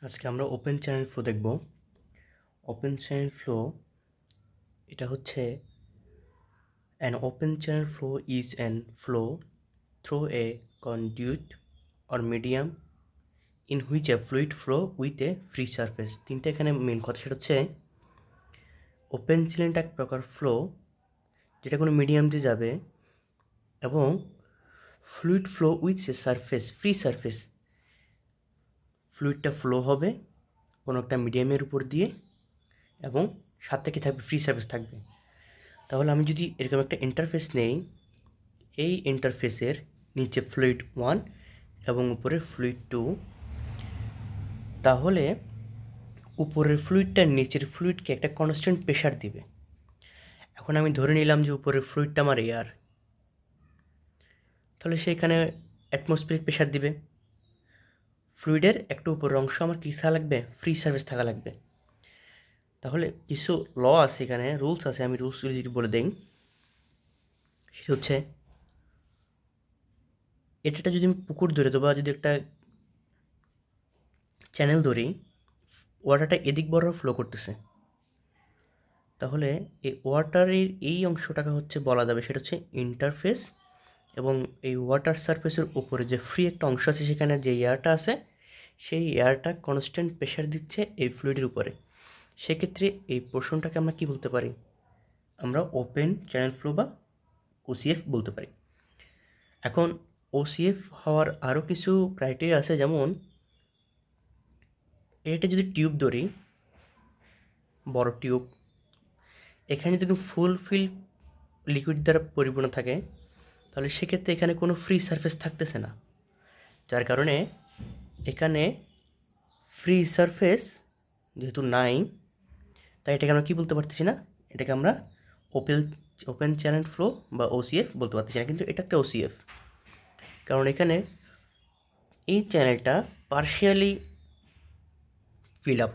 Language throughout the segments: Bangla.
আজকে আমরা ওপেন চ্যানেল ফ্লো দেখব। ওপেন চ্যানেল ফ্লো এটা হচ্ছে an open channel flow is an flow through a conduit or medium in which a fluid flow with a free surface। তিনটা এখানে মেন কথা, সেটা হচ্ছে ওপেন চ্যানেলটা এক প্রকার ফ্লো যেটা কোনো মিডিয়াম দিয়ে যাবে এবং fluid flow with a surface, free surface. ফ্লুইডটা ফ্লো হবে কোনো একটা মিডিয়ামের উপর দিয়ে এবং সাথে কি থাকবে, ফ্রি সারফেস থাকবে। তাহলে আমি যদি এরকম একটা ইন্টারফেস নেই, এই ইন্টারফেসের নিচে ফ্লুইড 1 এবং উপরে ফ্লুইড 2, তাহলে উপরের ফ্লুইডটা নিচের ফ্লুইডকে একটা কনস্ট্যান্ট প্রেশার দিবে। এখন আমি ধরে নিলাম যে উপরের ফ্লুইডটা আমার এয়ার, তাহলে সেখানে অ্যাটমসফিয়ারিক প্রেশার দিবে। ফ্লুইডের একটু উপরের অংশ আমার কী থাকা লাগবে, ফ্রি সারফেস থাকা লাগবে। তাহলে কিছু ল আছে এখানে, রুলস আছে, আমি রুলসগুলি যদি বলে দিই, সেটা হচ্ছে এটা যদি আমি পুকুর ধরে দেবো বা যদি একটা চ্যানেল ধরি, ওয়াটারটা এদিক বরাবর ফ্লো করতেছে, তাহলে এই ওয়াটারের এই অংশটাকে হচ্ছে বলা যাবে সেটা হচ্ছে ইন্টারফেস, এবং এই ওয়াটার সারফেসের উপরে যে ফ্রি একটা অংশ আছে সেখানে যে এয়ারটা আছে সেই এয়ারটা কনস্ট্যান্ট প্রেশার দিচ্ছে এই ফ্লুইডের উপরে। সেক্ষেত্রে এই পোর্শনটাকে আমরা কি বলতে পারি, আমরা ওপেন চ্যানেল ফ্লো বা ওসিএফ বলতে পারি। এখন ওসিএফ হওয়ার আরও কিছু ক্রাইটেরিয়া আছে, যেমন এটা যদি টিউব ধরি, বড় টিউব, এখানে যদি ফুলফিল লিকুইড দ্বারা পরিপূর্ণ থাকে, তাহলে সেক্ষেত্রে এখানে কোনো ফ্রি সারফেস থাকতেছে না, যার কারণে এখানে ফ্রি সারফেস যেহেতু নাই, তাই এটাকে আমরা কী বলতে পারতেছি না, এটাকে আমরা ওপেন চ্যানেল ফ্লো বা ওসিএফ বলতে পারতেছি না। কিন্তু এটা একটা ওসিএফ, কারণ এখানে এই চ্যানেলটা পার্শিয়ালি ফিল আপ,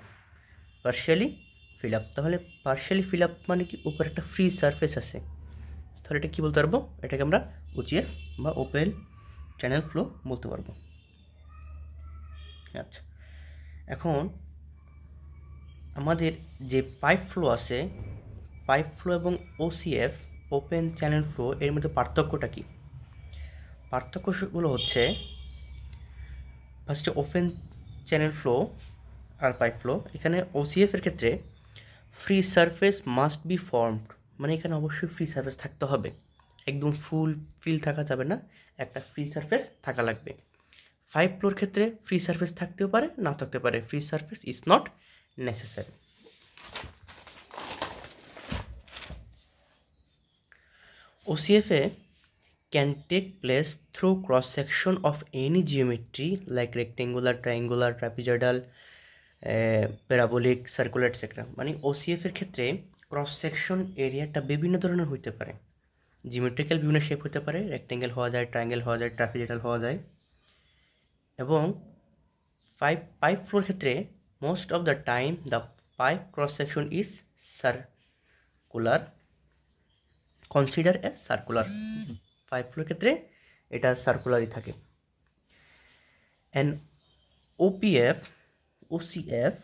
তাহলে পার্শিয়ালি ফিল আপ মানে কি, উপরে একটা ফ্রি সারফেস আছে, তাহলে এটা কী বলতে পারবো, এটাকে আমরা ওসিএফ বা ওপেন চ্যানেল ফ্লো বলতে পারবো। আচ্ছা, এখন আমাদের যে পাইপ ফ্লো আছে, পাইপ ফ্লো এবং ওসিএফ ওপেন চ্যানেল ফ্লো এর মধ্যে পার্থক্যটা কী? পার্থক্যগুলো হচ্ছে, ফার্স্টে ওপেন চ্যানেল ফ্লো আর পাইপ ফ্লো, এখানে ওসিএফ এর ক্ষেত্রে free surface must be formed, মানে এখানে অবশ্যই ফ্রি সারফেস থাকতে হবে, একদম ফুল ফিল থাকা যাবে না, একটা ফ্রি সারফেস থাকা লাগবে। পাইপ ফ্লোর ক্ষেত্রে ফ্রি সারফেস থাকতেও পারে, নাও থাকতে পারে, free surface is not necessary. OCFA can take place through cross section of any geometry like rectangular, triangular, trapezoidal, parabolic, circular etcetera. মানে ওসিএফ এর ক্ষেত্রে ক্রস সেকশন এরিয়াটা বিভিন্ন ধরনের হইতে পারে, জিওমেট্রিক্যাল বিভিন্ন শেপ হতে পারে, রেক্টেঙ্গেল হওয়া যায়, ট্রায়াঙ্গেল হওয়া যায়, ট্রাপিজয়েডাল হওয়া যায়। এবং পাইপ ফ্লোর ক্ষেত্রে most of the time the pipe cross section is circular, consider as circular. Pipe floor ক্ষেত্রে এটা সার্কুলারই থাকে। And OCF,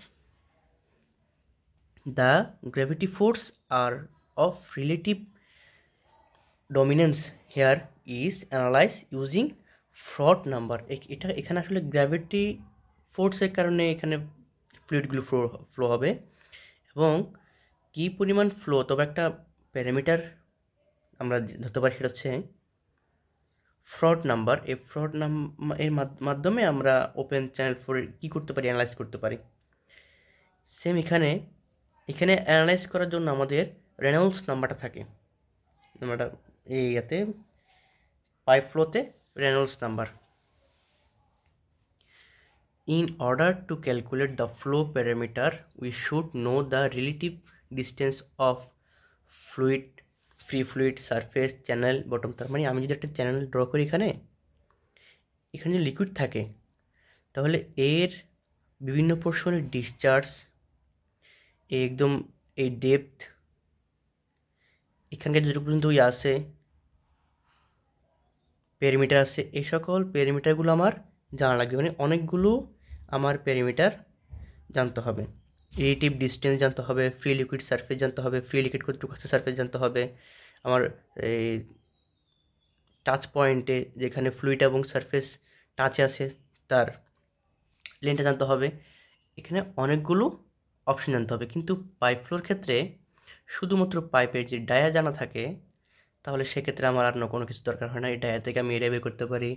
the gravity force are of relative dominance here is analyzed using Froude number. এটা এখানে আসলে গ্র্যাভিটি ফোর্সের কারণে এখানে ফ্লুইডগুলো ফ্লো হবে, এবং কী পরিমাণ ফ্লো, তবে একটা প্যারামিটার আমরা ধরতে পারি, সেটা হচ্ছে ফ্রড নাম্বার। এই ফ্রড নাম্বার এর মাধ্যমে আমরা ওপেন চ্যানেল ফ্লো কী করতে পারি, অ্যানালাইজ করতে পারি। সেম এখানে অ্যানালাইজ করার জন্য আমাদের রেনল্ডস নাম্বারটা থাকে, নাম্বারটা এই ইয়াতে পাইপ ফ্লোতে Reynolds number. In order to calculate the flow parameter, we should know the relative distance of fluid, free fluid, surface, channel, bottom। তার মানে আমি যদি একটা চ্যানেল ড্র করি, এখানে যে লিকুইড থাকে, তাহলে এর বিভিন্ন পোর্শনের ডিসচার্জ, একদম এই ডেপথ, এখানকার যতটুকু পর্যন্ত ওই আছে পেরিমিটার আছে, এই সকল পেরিমিটারগুলো আমার জানা লাগবে। মানে অনেকগুলো আমার পেরিমিটার জানতে হবে, রিলেটিভ ডিস্টেন্স জানতে হবে, ফ্রি লিকুইড সারফেস জানতে হবে, ফ্রি লিকুইড কতটুকু আছে সারফেস জানতে হবে, আমার এই টাচ পয়েন্টে যেখানে ফ্লুইড এবং সারফেস টাচে আছে তার লেনটা জানতে হবে। এখানে অনেকগুলো অপশন জানতে হবে, কিন্তু পাইপ ফ্লোর ক্ষেত্রে শুধুমাত্র পাইপের যে ডায়া জানা থাকে তাহলে সেক্ষেত্রে আমার আর কোনো কিছু দরকার হয় না। এই ডায়া থেকে আমি এরিয়া বের করতে পারি,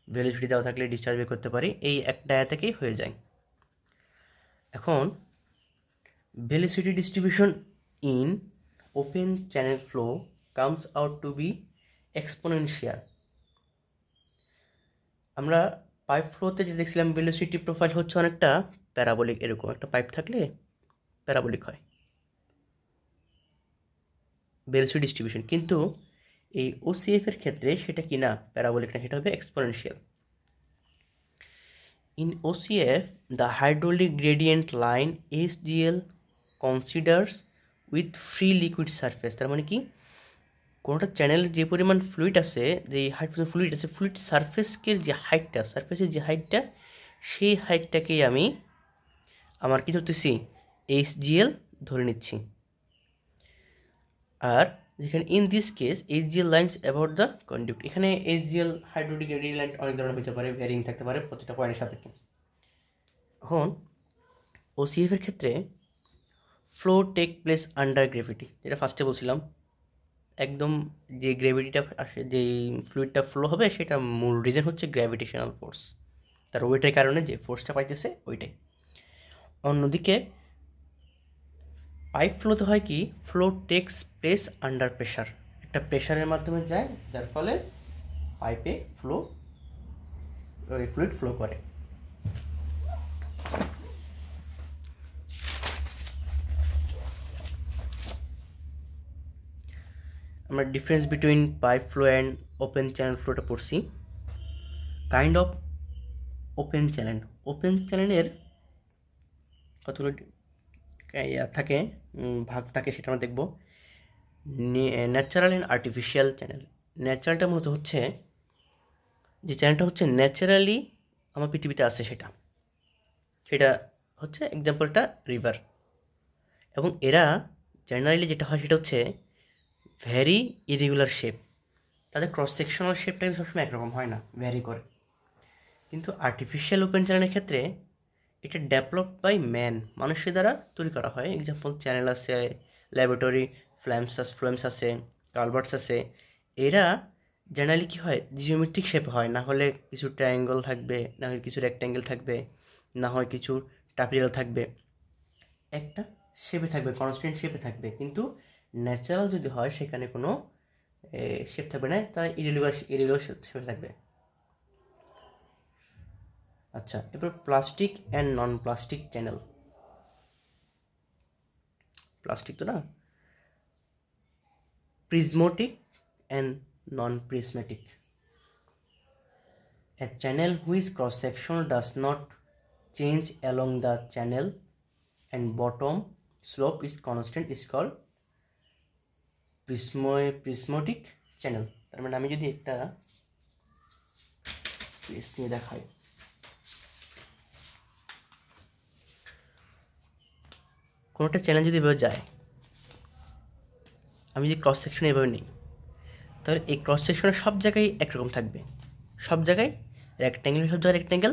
ভেলোসিটি দেওয়া থাকলে ডিসচার্জ বের করতে পারি, এই এক ডায়া থেকেই হয়ে যায়। এখন velocity distribution in open channel flow comes out to be exponential. আমরা পাইপ ফ্লোতে যে দেখছিলাম ভেলোসিটি প্রোফাইল হচ্ছে অনেকটা প্যারাবোলিক, এরকম একটা পাইপ থাকলে প্যারাবোলিক হয় ভেলোসিটি ডিস্ট্রিবিউশন, কিন্তু এই ওসিএফ এর ক্ষেত্রে সেটা কি না প্যারাবোলিক না, সেটা হবে exponential. In OCF the hydraulic gradient line SGL considers with free liquid surface. তার মানে কি কোনোটা চ্যানেল যে পরিমাণ ফ্লুইড আছে, যে হাইট ফ্লুইড আছে, ফ্লুইড সারফেসকে যে হাইটটা, সারফেসের যে হাইটটা, সেই হাইটটাকেই আমি আমার কি ধরতেছি এইচজিএল ধরে নিচ্ছি। আর যেখানে in this case HGL lines about the conduct, এখানে এইচজিএল হাইড্রোলিক গ্রেডিয়েন্ট লাইন অনেক ধরনের হতে পারে, ভ্যারিং থাকতে পারে প্রতিটা পয়েন্টের সাপেক্ষে। এখন ওসিএফ এর ক্ষেত্রে flow take place under gravity, যেটা ফার্স্টে বলছিলাম, একদম যে গ্র্যাভিটিটা আসে, যে ফ্লুইডটা ফ্লো হবে সেটা মূল রিজন হচ্ছে গ্র্যাভিটেশনাল ফোর্স, তার ওইটার কারণে যে ফোর্সটা পাইতেছে ওইটাই। অন্যদিকে পাইপ ফ্লোতে হয় কি, flow takes place under pressure, একটা প্রেশারের মাধ্যমে যায় যার ফলে পাইপে ফ্লুইড ফ্লো করে। আমরা difference between pipe flow and open channel ফ্লোটা পড়ছি। কাইন্ড অফ ওপেন চ্যানেলের কতগুলো থাকে, ভাগ থাকে, সেটা আমরা দেখব। Natural and artificial channel. ন্যাচারালটা মূলত হচ্ছে যে চ্যানেলটা হচ্ছে ন্যাচারালি আমার পৃথিবীতে আছে, সেটা হচ্ছে এক্সাম্পলটা রিভার। এবং এরা জেনারেলি যেটা হয় সেটা হচ্ছে ভ্যারি ইরেগুলার শেপ, তাদের ক্রস সেকশনাল শেপটা কিন্তু সবসময় একরকম হয় না, ভ্যারি করে। কিন্তু আর্টিফিশিয়াল ওপেন চ্যানেলের ক্ষেত্রে এটা ডেভেলপ বাই ম্যান, মানুষের দ্বারা তৈরি করা হয়। এক্সাম্পল চ্যানেল আছে, ল্যাবরেটরি ফ্লেমস আছে, কালভার্টস আছে। এরা জেনারেলি কী হয়, জিওমেট্রিক শেপ হয়, না হলে কিছু ট্রায়াঙ্গল থাকবে, না হয় কিছু রেক্ট্যাঙ্গেল থাকবে, না হয় কিছু টাপিরাল থাকবে, একটা শেপে থাকবে, কনস্ট্যান্ট শেপে থাকবে। কিন্তু ন্যাচারাল যদি হয় সেখানে কোনো শেপ থাকবে না, তারা ইরেগুলার শেপে থাকবে। আচ্ছা, এবার plastic and non plastic channel. Plastic তো না, prismatic and non prismatic. A channel whose cross section does not change along the channel and bottom slope is constant is called prismatic channel। তার মানে আমি যদি একটা পেজ নিয়ে দেখাই, কোনোটা চ্যানেল যদি এভাবে যায়, আমি যদি ক্রস সেকশন এভাবে নিই, তাহলে এই ক্রস সেকশনের সব জায়গায় একরকম থাকবে, সব জায়গায় রেক্ট্যাঙ্গেল, সব জায়গায় রেক্ট্যাঙ্গেল,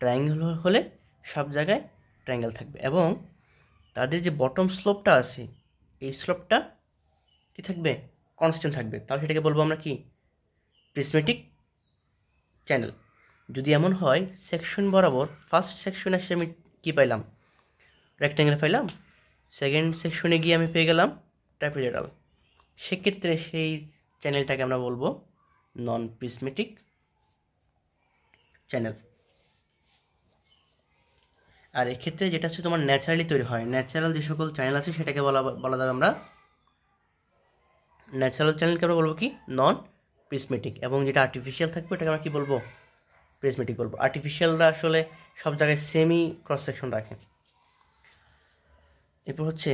ট্রায়াঙ্গেল হলে সব জায়গায় ট্রায়াঙ্গেল থাকবে। এবং তাদের যে বটম স্লোপটা আছে, এই স্লোপটা কী থাকবে, কনস্ট্যান্ট থাকবে। তাহলে সেটাকে বলবো আমরা কি, প্রিজমেটিক চ্যানেল। যদি এমন হয় সেকশন বরাবর ফার্স্ট সেকশনে এসে আমি কী পাইলাম, রেক্ট্যাঙ্গেল পাইলাম, সেকেন্ড সেকশনে গিয়ে আমি পেয়ে গেলাম ট্রাপিজয়েডাল, সেক্ষেত্রে সেই চ্যানেলটাকে আমরা বলবো নন প্রিজমেটিক চ্যানেল। আর এক্ষেত্রে যেটা হচ্ছে তোমার ন্যাচারালি তৈরি হয়, ন্যাচারাল যে সকল চ্যানেল আছে সেটাকে বলা যাবে আমরা ন্যাচারাল চ্যানেলকে আমরা বলবো কি, নন প্রিজমেটিক। এবং যেটা আর্টিফিশিয়াল থাকবে ওটাকে আমরা কী বলবো, প্রিজমেটিক বলবো। আর্টিফিশিয়ালরা আসলে সব জায়গায় সেমি ক্রস সেকশন রাখে। এরপর হচ্ছে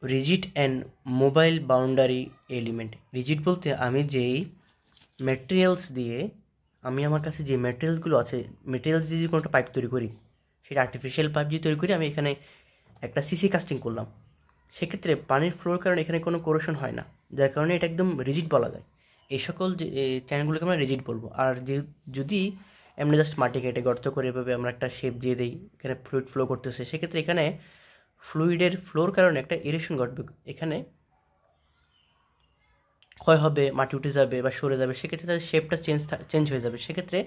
rigid and mobile boundary element. Rigid বলতে আমি যেই ম্যাটেরিয়ালস দিয়ে, আমি আমার কাছে যে ম্যাটেরিয়ালসগুলো আছে, ম্যাটেরিয়ালস দিয়ে যদি কোনো একটা পাইপ তৈরি করি, সেটা আর্টিফিশিয়াল পাইপ দিয়ে তৈরি করে আমি এখানে একটা সিসি কাস্টিং করলাম, সেক্ষেত্রে পানির ফ্লোর কারণে এখানে কোনো কোরোশন হয় না, যার কারণে এটা একদম রিজিড বলা যায়। এই সকল যে চ্যানেলগুলোকে আমরা রিজিড বলবো। আর যে যদি এমনি জাস্ট মাটি কেটে গর্ত করে এভাবে আমরা একটা শেপ দিয়ে দিই, এখানে ফ্লুইড ফ্লো করতেছে, সেক্ষেত্রে এখানে ফ্লুইডের ফ্লোর কারণে একটা ইরেশন ঘটবে, এখানে ক্ষয় হবে, মাটি উঠে যাবে বা সরে যাবে, সেক্ষেত্রে তাদের শেপটা চেঞ্জ হয়ে যাবে, সেক্ষেত্রে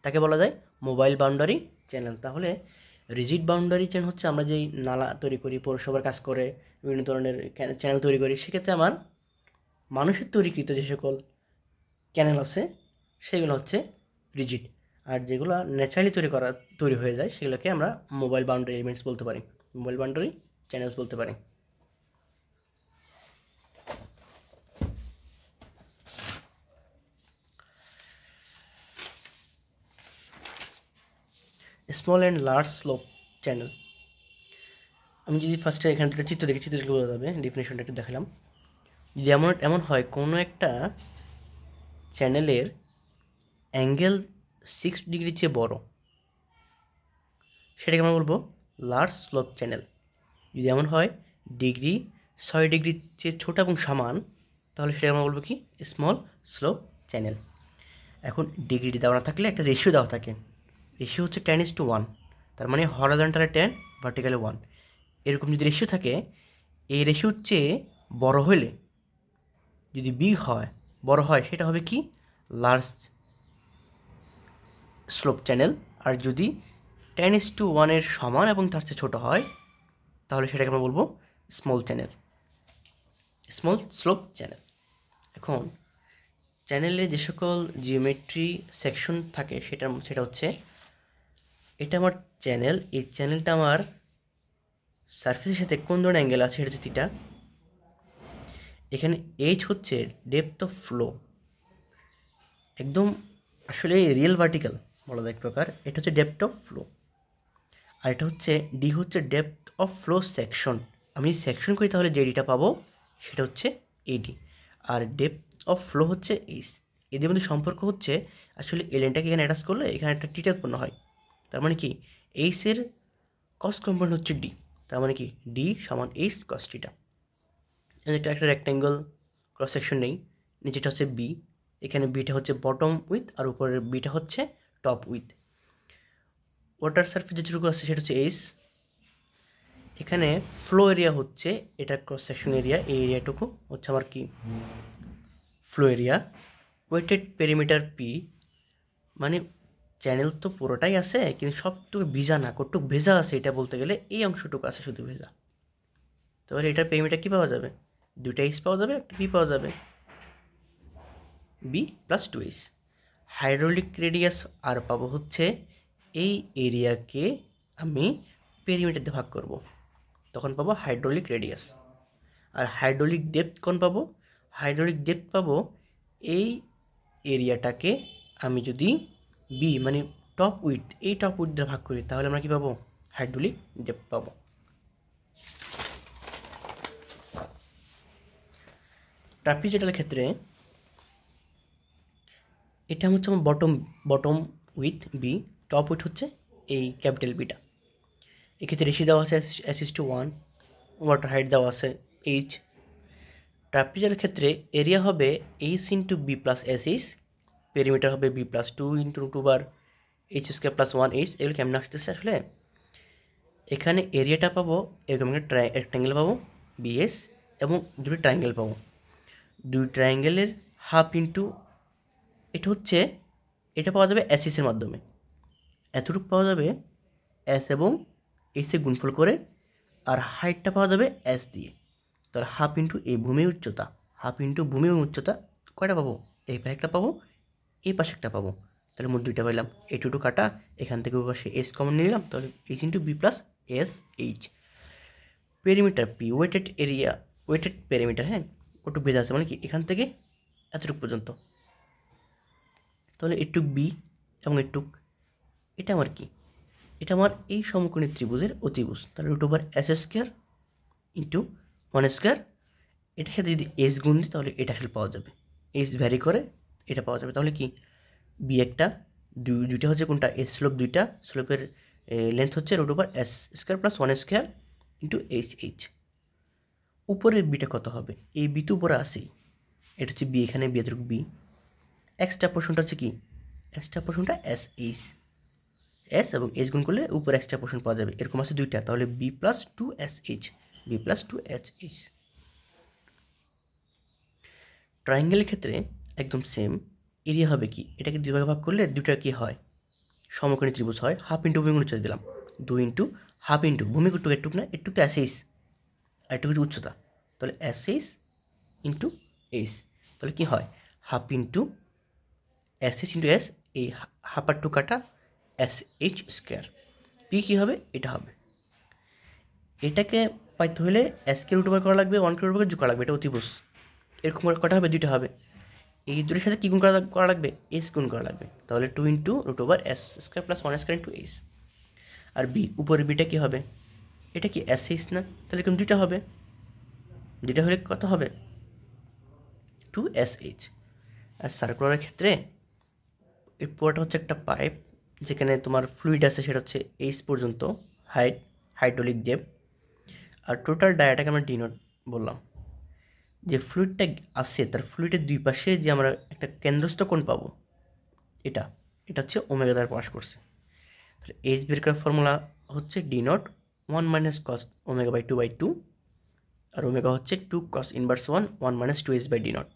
তাকে বলা যায় মোবাইল বাউন্ডারি চ্যানেল। তাহলে রিজিড বাউন্ডারি চ্যানেল হচ্ছে আমরা যেই নালা তৈরি করি, পৌরসভার কাজ করে বিভিন্ন ধরনের চ্যানেল তৈরি করি, সেক্ষেত্রে আমার মানুষের তৈরিকৃত যে সকল চ্যানেল আছে সেগুলো হচ্ছে রিজিড। আর যেগুলো ন্যাচারালি তৈরি হয়ে যায় সেগুলোকে আমরা মোবাইল বাউন্ডারি এলিমেন্টস বলতে পারি, মোবাইল বাউন্ডারি চ্যানেলস বলতে পারি। Small and large slope channel, আমি যদি ফার্স্টে এখানে একটা চিত্র দেখি, চিত্রগুলো বোঝা যাবে, ডেফিনেশনটা একটু দেখালাম। যদি এমন হয় কোনো একটা চ্যানেলের অ্যাঙ্গেল 6 ডিগ্রির চেয়ে বড়, সেটাকে আমরা বলবো লার্জ স্লোপ চ্যানেল। যদি এমন হয় ডিগ্রি 6 ডিগ্রির চেয়ে ছোট এবং সমান, তাহলে সেটাকে আমরা বলবো কি স্মল স্লোপ চ্যানেল। এখন ডিগ্রি দেওয়া না থাকলে একটা রেশিও দেওয়া থাকে, রেশিও হচ্ছে 10:1, তার মানে হরাইজন্টালে 10, ভার্টিক্যালে 1, এরকম যদি রেশিও থাকে, এই রেশিওর চেয়ে বড় হলে, যদি বড় হয় সেটা হবে কি লার্জ স্লোপ চ্যানেল। আর যদি 10:1 সমান এবং তার চেয়ে ছোটো হয়, তাহলে সেটাকে আমরা বলবো স্মল স্লোপ চ্যানেল। এখন চ্যানেলে যে সকল জিওমেট্রি সেকশন থাকে সেটা হচ্ছে, এটা আমার চ্যানেল, এই চ্যানেলটা আমার সারফেসের সাথে কোন ধরনের অ্যাঙ্গেল আছে সেটা হচ্ছে থিটা। এখানে এইচ হচ্ছে ডেপথ অফ ফ্লো, একদম আসলে রিয়েল ভার্টিক্যাল বলা যায় এক প্রকার, এটা হচ্ছে ডেপথ অফ ফ্লো। আর এটা হচ্ছে ডি হচ্ছে ডেপথ অফ ফ্লো সেকশন, আমি সেকশন করি তাহলে যে ডিটা পাবো সেটা হচ্ছে এডি। আর ডেপথ অফ ফ্লো হচ্ছে এইচ। এদের মধ্যে সম্পর্ক হচ্ছে আসলে এলেনটাকে এখানে অ্যাটাচ করলে এখানে একটা টিটা উৎপন্ন হয়, তার মানে কি এইচের কস কম্পোনেন্ট হচ্ছে ডি, তার মানে কি ডি সমান এইচ কস টিটা। একটা রেক্ট্যাঙ্গল ক্রস সেকশন নেই, নিচেটা হচ্ছে বি, এখানে বিটা হচ্ছে বটম উইথ আর উপরের বিটা হচ্ছে টপ উইথ। ওয়াটার সারফেস যেটুকু আছে সেটা হচ্ছে এইচ, এখানে ফ্লো এরিয়া হচ্ছে এটা ক্রস সেকশন এরিয়া, এই এরিয়াটুকু হচ্ছে আমার কি flow area. Wetted perimeter P, মানে চ্যানেল তো পুরোটাই আছে কিন্তু সবটুকু ভিজা না, কতটুকু ভেজা আছে এটা বলতে গেলে এই অংশটুকু আছে শুধু ভেজা, তাহলে এটার পেরিমিটার কী পাওয়া যাবে, দুইটা এইচ পাওয়া যাবে, একটা বি পাওয়া যাবে, B plus 2h। Hydraulic radius আর পাবো হচ্ছে এই এরিয়াকে আমি পেরিমিটার দিয়ে ভাগ করব, তখন পাবো হাইড্রোলিক রেডিয়াস। আর হাইড্রোলিক ডেপথ কোন পাবো, হাইড্রোলিক ডেপথ পাবো এই এরিয়াটাকে আমি যদি বি মানে টপ উইথ, এই টপ উইথ দিয়ে ভাগ করি, তাহলে আমরা কী পাবো হাইড্রোলিক ডেপথ পাবো। ট্রাপিজয়েডালের ক্ষেত্রে এটা হচ্ছে আমার bottom with B, top with হচ্ছে এই ক্যাপিটাল বিটা। এক্ষেত্রে রেশি দেওয়া আছে S:1, ওয়াটার হাইট দেওয়া আছে এইচ। ট্রাপিজয়েডালের ক্ষেত্রে এরিয়া হবে H into B plus SH, perimeter হবে B plus 2 into 2 H² plus 1H। এগুলো কেমন আসতেছে আসলে, এখানে এরিয়াটা পাবো এরকম একটা রেক্ট্যাঙ্গেল পাবো BS এবং দুটো ট্রায়াঙ্গেল পাবো, দুই ট্রায়াঙ্গেলের হাফ ইন্টু এটা পাওয়া যাবে SH এর মাধ্যমে, এতটুকু পাওয়া যাবে S এবং S এর গুণফল করে, আর হাইটটা পাওয়া যাবে S দিয়ে, তাহলে হাফ ইন্টু এই ভূমির উচ্চতা, হাফ ইন্টু ভূমি এবং উচ্চতা কয়টা পাবো, এই পাশে একটা পাবো, এই পাশে একটা পাবো, তাহলে মোট দুইটা পাইলাম। এই টু কাটা, এখান থেকে ওই পাশে S কমন নিলাম, তাহলে H into B plus SH। Perimeter P wetted perimeter, হ্যাঁ ওটুক ভেজা আছে, মানে কি এখান থেকে এতটুকু পর্যন্ত, তাহলে এটুক বি এবং এটুক, এটা আমার কি, এটা আমার এই সমকোণী ত্রিভুজের অতিভুজ, তাহলে √S² ইন্টু 1², এটার সাথে যদি এস গুণ দিই তাহলে এটা আসলে পাওয়া যাবে, এস ভ্যারি করে এটা পাওয়া যাবে। তাহলে কি বি একটা দুইটা হচ্ছে কোনটা এস স্লোপ দুইটা, স্লোপের লেন্থ হচ্ছে root over S square plus 1 square into H. উপরের বিটা কত হবে? এই বি তো উপরে আসেই, এটা হচ্ছে বি, এখানে বি এতটুকু বি। এক্সট্রা পোর্শনটা হচ্ছে কি? এক্সট্রা পোর্শনটা এস এবং এইচ গুণ করলে উপরে এক্সট্রা পোর্শন পাওয়া যাবে, এরকম আছে দুইটা, তাহলে B plus 2SH, B plus 2HH। ট্রায়াঙ্গেলের ক্ষেত্রে একদম সেম, এরিয়া হবে কি? এটাকে দুই ভাগে ভাগ করলে দুইটা কি হয়? সমকোণী ত্রিভুজ হয়। হাফ ইন্টু ভূমিকোণ উচ্চতা দিলাম, 2 ইন্টু হাফ ইন্টু ভূমিকোণটুকু একটুক না, একটু তো এসএইচ আর একটু উচ্চতা, তাহলে এসএইচ ইন্টু এইচ, তাহলে কি হয়? Half into SH into S, এই হাফ আর টু কাটা SH স্কোয়ার। পি কী হবে? এটা হবে। এটাকে পাইতে হলে এসকে রুট ওভার করা লাগবে, 1 কে রুট ওভার যোগ করা লাগবে, এটা অতিভুজ। এরকম কটা হবে? দুইটা হবে। এই দুটোর সাথে কী গুণ করা লাগবে? এস গুণ করা লাগবে, তাহলে 2 into root over S square plus 1 square into H. আর বি, উপরের বিটা কী হবে? এটা কি SH না? তাহলে এরকম দুইটা হবে, দুইটা হলে কত হবে? 2SH। আর সার্কুলারের ক্ষেত্রে এই পুরোটা হচ্ছে একটা পাইপ, যেখানে তোমার ফ্লুইড আছে, সেটা হচ্ছে এইচ পর্যন্ত হাইড্রোলিক ডেপ। আর টোটাল ডায়াটাকে আমরা ডিনোট বললাম। যে ফ্লুইডটা আছে তার ফ্লুইডের দুই পাশে যে আমরা একটা কেন্দ্রস্থ কোণ পাবো, এটা হচ্ছে ওমেগা দ্বারা প্রকাশ করছে। তাহলে এইচ বের করার ফর্মুলা হচ্ছে D naught 1 minus cos omega by 2/2, আর ওমেগা হচ্ছে 2 cos inverse 1 minus 2h by D naught.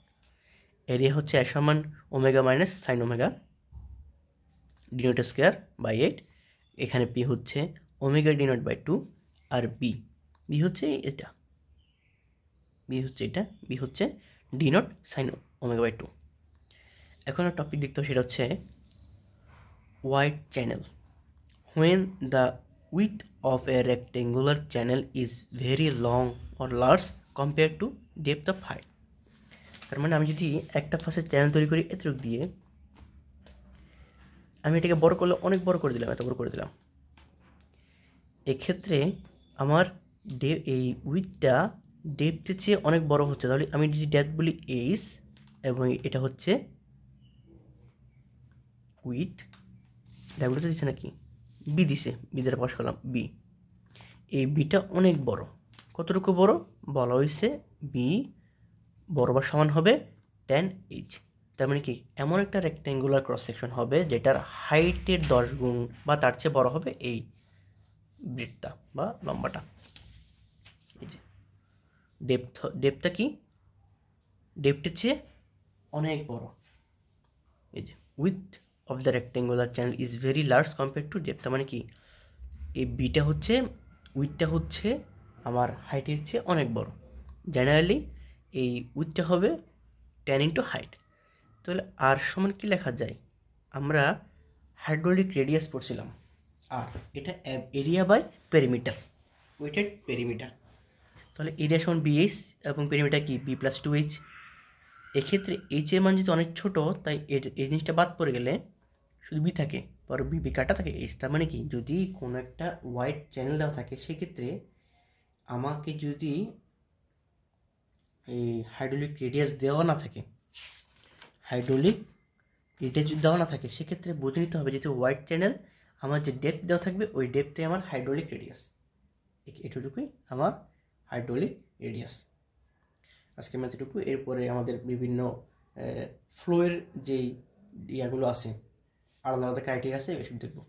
Area হচ্ছে এ সমান omega minus sine omega D naught square by 8। এখানে পি হচ্ছে ওমেগা ডিনোট বাই 2, আর বি হচ্ছে এটা, বি হচ্ছে ডিনোট সাইন ওমেগা বাই 2। এখন একটা টপিক দেখতে হবে, সেটা হচ্ছে white channel. When the width of a rectangular channel is very long or large compared to depth of height, তার মানে আমি যদি একটা ফার্স্টে চ্যানেল তৈরি করি এতটুক দিয়ে, আমি এটাকে বড় করলে অনেক বড় করে দিলাম, এত বড় করে দিলাম, এক্ষেত্রে আমার এই উইথটা ডেপথের চেয়ে অনেক বড় হচ্ছে। তাহলে আমি যদি ডেপথ বলি এইচ এবং এটা হচ্ছে উইথ, ডেপথটা দিচ্ছে নাকি? বি দিছে, বি দ্বারা পাস করলাম বি। এই বিটা অনেক বড়, কতটুকু বড়? বলা হয়েছে বি বড় বা সমান হবে 10h। তার মানে কি? এমন একটা রেক্ট্যাঙ্গুলার ক্রস সেকশন হবে যেটার হাইটের 10 গুণ বা তার চেয়ে বড় হবে এই ব্রেডটা বা লম্বাটা। এই যে ডেপথটা কি? ডেপথের চেয়ে অনেক বড়। এই যে with of the rectangular channel is very large compare to depth. তার মানে কি? এই বিটা হচ্ছে, উইথটা হচ্ছে আমার হাইটের চেয়ে অনেক বড়। জেনারেলি এই উইথটা হবে 10 ইন্টু হাইট। তাহলে আর সমান কি লেখা যায়? আমরা হাইড্রোলিক রেডিয়াস পড়ছিলাম, আর এটা area by perimeter, wetted perimeter. তাহলে এরিয়া সমান বিএইচ এবং পেরিমিটার কি? B plus 2h। এক্ষেত্রে এইচের মান যেহেতু অনেক ছোটো, তাই এই জিনিসটা বাদ পড়ে গেলে শুধু বি থাকে, পরে বি কাটা থাকে এইচ। তার মানে কি? যদি কোনো একটা হোয়াইট চ্যানেল দেওয়া থাকে, সেক্ষেত্রে আমাকে যদি এই হাইড্রোলিক রেডিয়াস দেওয়া না থাকে, হাইড্রোলিক রেডিয়াস যদি দেওয়া না থাকে, সেক্ষেত্রে বুঝে নিতে হবে যেহেতু হোয়াইট চ্যানেল, আমার যে ডেপথ দেওয়া থাকবে ওই ডেপথে আমার হাইড্রোলিক রেডিয়াস, এটুকুই আমার হাইড্রোলিক রেডিয়াস। আজকে আমি এতটুকু। এরপরে আমাদের বিভিন্ন ফ্লোয়ের যেই ইয়াগুলো আছে, আলাদা আলাদা ক্রাইটেরিয়া আছে, এসব দেখবো।